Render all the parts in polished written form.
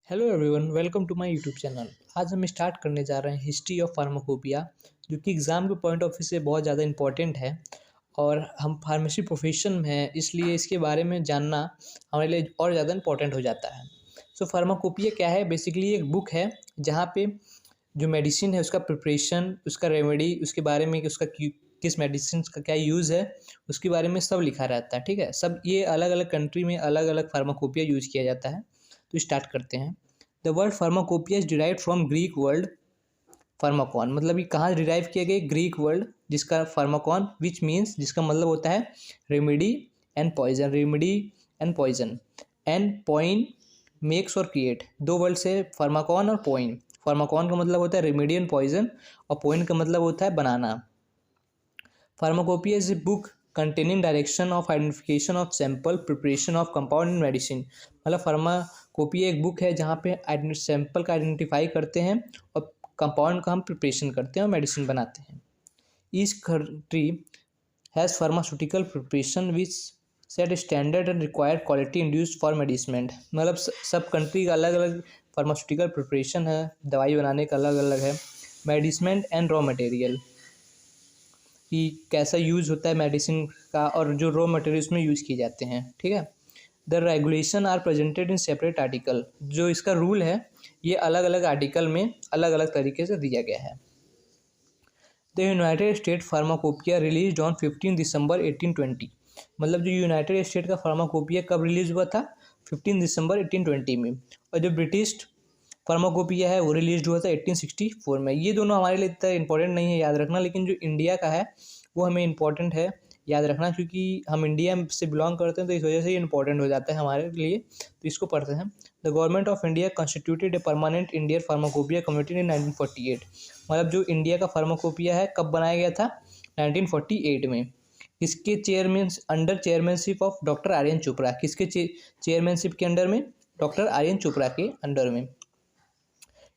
Hello everyone, welcome to my YouTube channel. आज हम start करने जा रहे हैं हिस्ट्री ऑफ फार्माकोपिया, जो कि एग्ज़ाम के पॉइंट ऑफ व्यू से बहुत ज़्यादा इंपॉर्टेंट है। और हम फार्मेसी प्रोफेशन में हैं, इसलिए इसके बारे में जानना हमारे लिए और ज़्यादा इंपॉर्टेंट हो जाता है। सो फार्माकोपिया क्या है? बेसिकली एक बुक है जहाँ पे जो मेडिसिन है उसका प्रिपरेशन, उसका रेमेडी, उसके बारे में कि उसका किस मेडिसिन का क्या यूज़ है, उसके बारे में सब लिखा रहता है। ठीक है, सब ये अलग अलग कंट्री में अलग अलग फार्माकोपिया यूज़ किया जाता है। तो स्टार्ट करते हैं। The word pharmacopoeia is derive from Greek word pharmakon. मतलब ये कहाँ डिराइव किया गया? ग्रीक वर्ड जिसका फार्माकॉन विच मीन्स, जिसका मतलब होता है remedy and poison. Remedy and poison and poiein makes और क्रिएट, दो वर्ड से फार्माकॉन और पॉइन। फार्माकॉन का मतलब होता है रेमेडी एंड पॉइजन और पॉइन का मतलब होता है बनाना। Pharmacopoeia is a book containing direction of identification of sample, preparation of compound in medicine. मतलब फार्माकोपिया एक बुक है जहाँ पे सैंपल का आइडेंटिफाई करते हैं और कंपाउंड का हम प्रिपरेशन करते हैं और मेडिसिन बनाते हैं। Each country has pharmaceutical preparation which set standard and required quality induced for medicament. मतलब सब कंट्री का अलग अलग फार्मास्यूटिकल प्रिपरेशन है, दवाई बनाने का अलग अलग है। मेडिसमेंट एंड रॉ मटेरियल कि कैसा यूज़ होता है मेडिसिन का, और जो रॉ मटेरियल उसमें यूज़ किए जाते हैं। ठीक है, the regulation are presented in separate article. जो इसका रूल है ये अलग अलग आर्टिकल में अलग अलग तरीके से दिया गया है। The United state pharmacopoeia release on 15 दिसंबर 1820। मतलब जो यूनाइटेड स्टेट का फार्माकोपिया कब रिलीज हुआ था? 15 दिसंबर 1820 में। और जो ब्रिटिश फार्माकोपिया है वो रिलीज हुआ था 1864 में। ये दोनों हमारे लिए इतना इंपॉर्टेंट नहीं है याद रखना, लेकिन जो इंडिया का है वो हमें इंपॉर्टेंट है याद रखना, क्योंकि हम इंडिया से बिलोंग करते हैं तो इस वजह से ये इंपॉर्टेंट हो जाता है हमारे लिए। तो इसको पढ़ते हैं। The government of India constituted a permanent Indian pharmacopoeia committee in 1948। मतलब जो इंडिया का फार्माकोपिया है कब बनाया गया था? 1948 में। किसके chairman under? Chairmanship of doctor Aryan Chopra. किसके चेयरमैनशिप के अंडर में? डॉक्टर आर्यन चोपड़ा के अंडर में।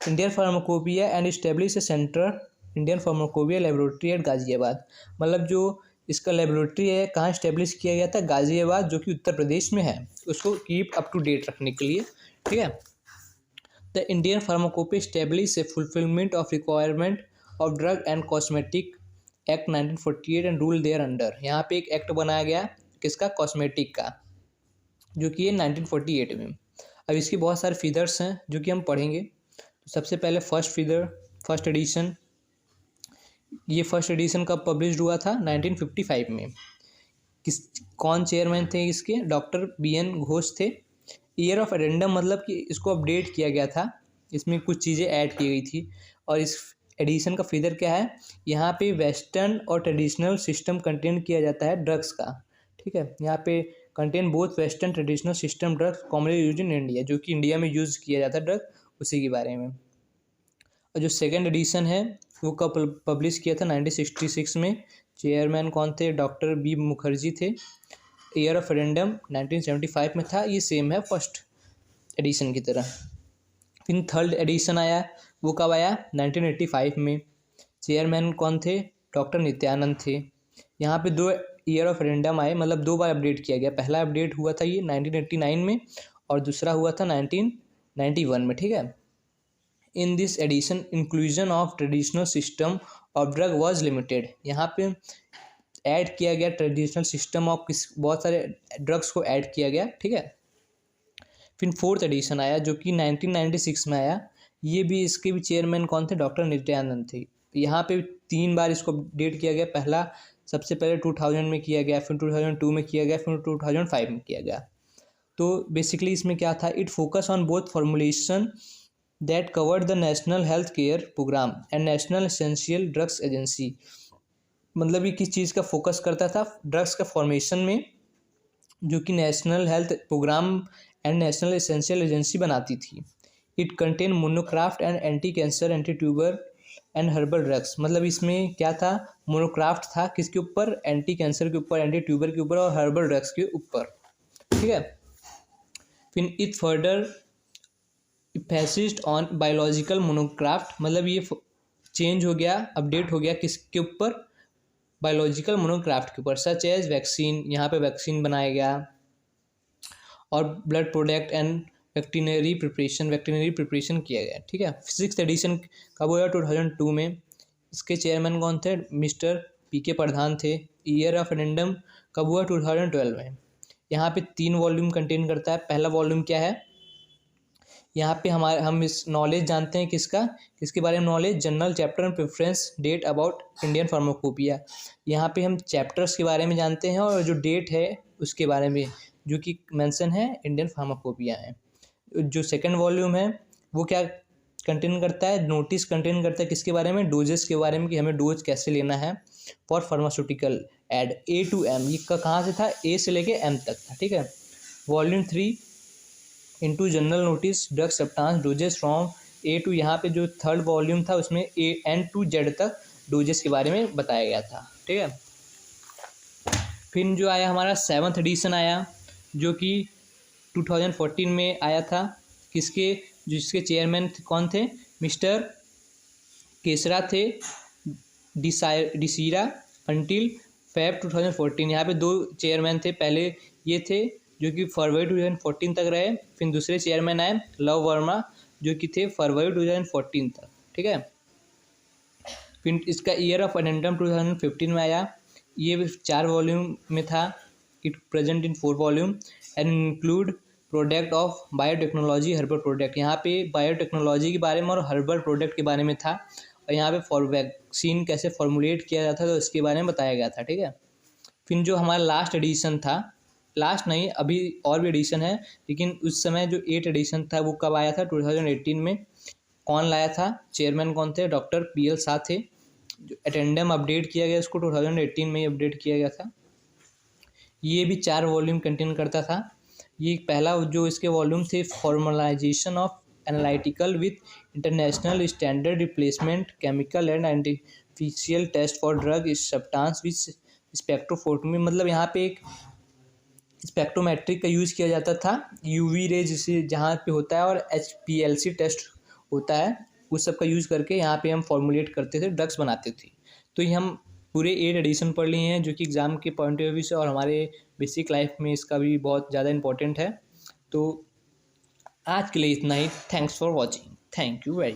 Indian pharmacopoeia and establish a centre Indian pharmacopoeia laboratory at Ghaziabad. मतलब जो इसका लेबोरेटरी है कहाँ इस्टेब्लिश किया गया था? गाजियाबाद, जो कि उत्तर प्रदेश में है। उसको कीप अप टू डेट रखने के लिए। ठीक है, the Indian pharmacopoeia establish a fulfilment of requirement of drug and cosmetic act 1948 and rule there under. यहाँ पे एक एक्ट बनाया गया किसका? कॉस्मेटिक का, जो कि ये 1948 में। अब इसके बहुत सारे फीदर्स हैं जो कि हम पढ़ेंगे। तो सबसे पहले फर्स्ट फीदर, फर्स्ट एडिशन। ये फर्स्ट एडिशन कब पब्लिश्ड हुआ था? 1955 में। कौन चेयरमैन थे इसके? डॉक्टर BN घोष थे। ईयर ऑफ एडेंडम, मतलब कि इसको अपडेट किया गया था, इसमें कुछ चीज़ें ऐड की गई थी। और इस एडिशन का फीदर क्या है? यहाँ पे वेस्टर्न और ट्रेडिशनल सिस्टम कंटेन किया जाता है ड्रग्स का। ठीक है, यहाँ पे contain both western traditional system drugs commonly use in India, जो कि इंडिया में यूज़ किया जाता है ड्रग, उसी के बारे में। और जो सेकंड एडिशन है वो कब पब्लिश किया था? 1966 में। चेयरमैन कौन थे? डॉक्टर B मुखर्जी थे। ईयर ऑफ एडेंडम 1975 में था। ये सेम है फर्स्ट एडिशन की तरह। फिर थर्ड एडिशन आया, वो कब आया? 1985 में। चेयरमैन कौन थे? डॉक्टर नित्यानंद थे। यहाँ पे दो ईयर ऑफ एडेंडम आए, मतलब दो बार अपडेट किया गया। पहला अपडेट हुआ था ये 1989 में और दूसरा हुआ था 1991 में। ठीक है, in this edition inclusion of traditional system of drug was limited. यहाँ पे ऐड किया गया ट्रेडिशनल सिस्टम ऑफ बहुत सारे ड्रग्स को ऐड किया गया। ठीक है, फिर फोर्थ एडिशन आया जो कि 1996 में आया। ये भी, इसके भी चेयरमैन कौन थे? डॉक्टर नित्यानंद थे। यहाँ पे 3 बार इसको अपडेट किया गया। पहला सबसे पहले 2000 में किया गया, फिर 2002 में किया गया, फिर 2005 में किया गया। तो बेसिकली इसमें क्या था? It focus on both formulation that covered the national health care programme and national essential drugs agency. मतलब ये किस चीज़ का फोकस करता था? ड्रग्स का फॉर्मेशन में, जो कि national health programme and national essential agency बनाती थी। It contain monograph and anti cancer, anti tuber and herbal drugs. मतलब इसमें क्या था? मोनोक्राफ्ट था किसके ऊपर? एंटी कैंसर के ऊपर, एंटी ट्यूबर के ऊपर और हर्बल ड्रग्स के ऊपर। ठीक है, फिर it further fascist on biological monograph. मतलब ये चेंज हो गया, अपडेट हो गया किसके ऊपर? बायोलॉजिकल मोनोक्राफ्ट के ऊपर, सच एज वैक्सीन। यहाँ पे वैक्सीन बनाया गया और blood product and veterinary preparation किया गया, ठीक है। सिक्स एडिशन कब हुआ? 2002 में। इसके चेयरमैन कौन थे? मिस्टर PK प्रधान थे। ईयर ऑफ एडेंडम कब हुआ? 2012 में। यहाँ पे 3 वॉल्यूम कंटेन करता है। पहला वॉल्यूम क्या है? यहाँ पे हम इस नॉलेज जानते हैं किसके बारे में knowledge? General chapter and preference date about Indian pharmacopoeia. यहाँ पे हम चैप्टर्स के बारे में जानते हैं और जो डेट है उसके बारे में, जो कि मेंशन है इंडियन फार्माकोपिया है। जो सेकंड वॉल्यूम है वो क्या कंटेन करता है? नोटिस कंटेन करता है किसके बारे में? डोजेस के बारे में, कि हमें डोज कैसे लेना है for pharmaceutical aid A to M। ये कहाँ से था? A से लेके M तक था, ठीक है। Volume 3 into general notice drug substance doses from A to, यहाँ पे जो थर्ड वॉल्यूम था उसमें N to Z तक डोजेस के बारे में बताया गया था, ठीक है। फिर जो आया हमारा 7th एडिशन आया, जो कि 2014 में आया था। जिसके चेयरमैन कौन थे? मिस्टर केसरा थे डिसीरा अंटिल Feb 2014। यहाँ पे 2 चेयरमैन थे। पहले ये थे जो कि फरवरी 2014 तक रहे। फिर दूसरे चेयरमैन आए लव वर्मा, जो कि थे फरवरी 2014 तक, ठीक है। फिर इसका ईयर ऑफ एडेंडम 2015 में आया। ये 4 वॉल्यूम में था। It present in 4 volume and include product of biotechnology herbal product. यहाँ पे बायोटेक्नोलॉजी के बारे में और हर्बल प्रोडक्ट के बारे में था। और यहाँ पे फॉर वैक्सीन कैसे फॉर्मुलेट किया जाता था तो इसके बारे में बताया गया था, ठीक है। फिर जो हमारा लास्ट एडिशन था, लास्ट नहीं, अभी और भी एडिशन है, लेकिन उस समय जो 8 एडिशन था वो कब आया था? 2018 में। कौन लाया था? चेयरमैन कौन थे? डॉक्टर PL शाह थे। जो एटेंडम अपडेट किया गया उसको 2018 में ही अपडेट किया गया था। ये भी 4 वॉल्यूम कंटेन करता था। ये पहला जो इसके वॉल्यूम थे, formalisation of analytical with international standard replacement chemical and artificial test for drug substance with spectrophotometry. मतलब यहाँ पे एक स्पेक्ट्रोमेट्रिक का यूज़ किया जाता था, UV रे जिसे जहाँ पे होता है, और HPLC टेस्ट होता है, उस सब का यूज़ करके यहाँ पे हम फॉर्मुलेट करते थे, ड्रग्स बनाते थे। तो ये हम पूरे 8 एडिशन पढ़ लिए हैं, जो कि एग्ज़ाम के पॉइंट ऑफ व्यू से और हमारे बेसिक लाइफ में इसका भी बहुत ज़्यादा इंपॉर्टेंट है। तो आज के लिए इतना ही। Thanks for watching. Thank you very